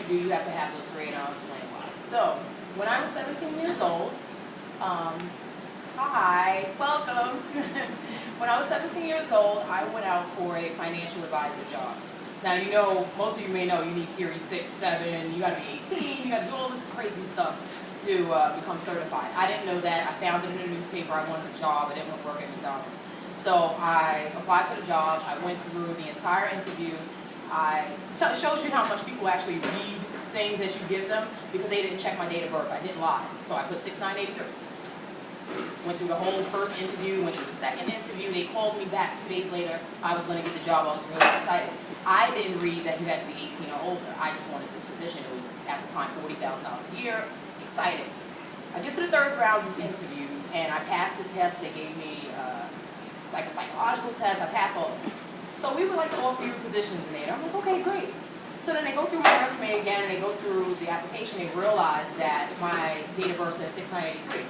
you do, you have to have those 3 and I'll explain why. So, when I was 17 years old, hi, welcome. When I was 17 years old, I went out for a financial advisor job. Now, you know, most of you may know you need Series 6, 7, you gotta be 18, you gotta do all this crazy stuff to become certified. I didn't know that. I found it in a newspaper. I wanted a job. I didn't want to work at McDonald's. So I applied for the job. I went through the entire interview. It shows you how much people actually read things that you give them because they didn't check my date of birth. I didn't lie. So I put 6983. Went through the whole first interview, went through the second interview. They called me back 2 days later. I was going to get the job. I was really excited. I didn't read that you had to be 18 or older. I just wanted this position. It was, at the time, $40,000 a year. Excited. I get to the third round of interviews, and I passed the test. They gave me like a psychological test. I passed all of them. So we would like to offer you positions in there. I'm like, okay, great. So then they go through my resume again, and they go through the application. They realize that my date of birth says 6983.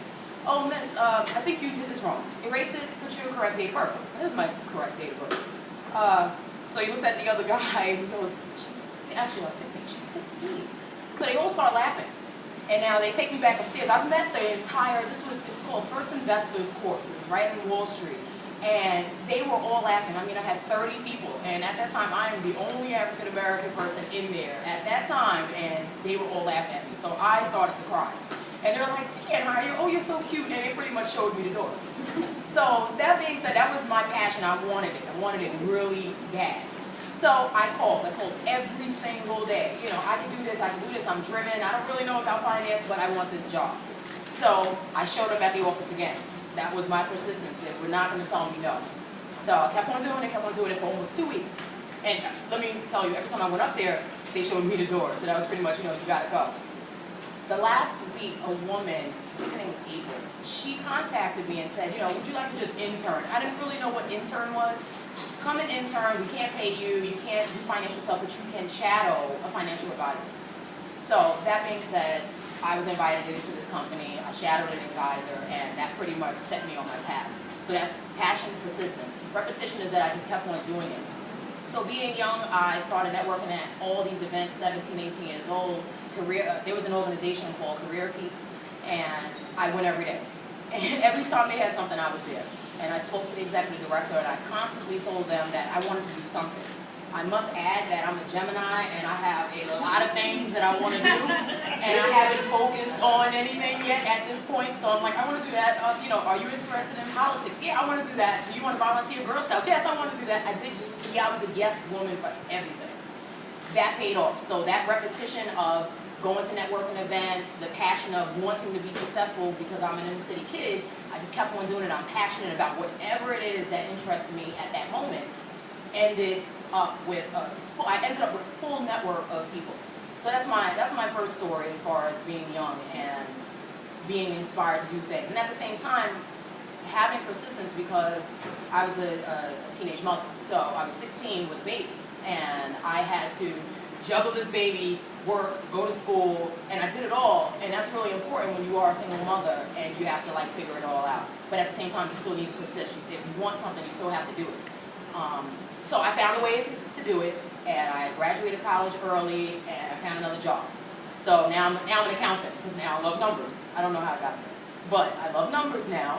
Oh, miss, I think you did this wrong. Erase it, put your correct date of birth. This is my correct date of birth. So he looks at the other guy, and he goes, actually, I was 16, she's 16. So they all start laughing. And now they take me back upstairs. I've met the entire, it was called First Investors Court. It was right in Wall Street. And they were all laughing. I mean, I had 30 people. And at that time, I am the only African-American person in there at that time. And they were all laughing at me. So I started to cry. And they're like, we can't hire you. Oh, you're so cute. And they pretty much showed me the door. So that being said, that was my passion. I wanted it. I wanted it really bad. So I called every single day. You know, I can do this, I'm driven, I don't really know about finance, but I want this job. So I showed up at the office again. That was my persistence. They were not going to tell me no. So I kept on doing it for almost 2 weeks. And let me tell you, every time I went up there, they showed me the door. So that was pretty much, you know, you gotta go. The last week, a woman, her name was April, she contacted me and said, you know, would you like to just intern? I didn't really know what intern was. Come and intern, we can't pay you, you can't do financial stuff, but you can shadow a financial advisor. So that being said, I was invited into this company, I shadowed an advisor, and that pretty much set me on my path. So that's passion, persistence. Repetition is that I just kept on doing it. So being young, I started networking at all these events, 17, 18 years old. There was an organization called Career Peaks, and I went every day. And every time they had something, I was there. And I spoke to the executive director, and I constantly told them that I wanted to do something. I must add that I'm a Gemini, and I have a lot of things that I want to do, and I haven't focused on anything yet at this point. So I'm like, I want to do that. You know, are you interested in politics? Yeah, I want to do that. Do you want to volunteer Girl Scouts? Yes, I want to do that. I was a yes woman for everything. That paid off. So that repetition of going to networking events, the passion of wanting to be successful because I'm an inner city kid, I just kept on doing it. I'm passionate about whatever it is that interests me at that moment. I ended up with a full network of people. So that's my first story as far as being young and being inspired to do things. And at the same time, having persistence because I was a teenage mother. So I was 16 with a baby, and I had to juggle this baby, work, go to school, and I did it all. And that's really important when you are a single mother and you have to like figure it all out. But at the same time, you still need to persist. If you want something, you still have to do it. So I found a way to do it, and I graduated college early, and I found another job. So now I'm an accountant because now I love numbers. I don't know how I got there, but I love numbers now.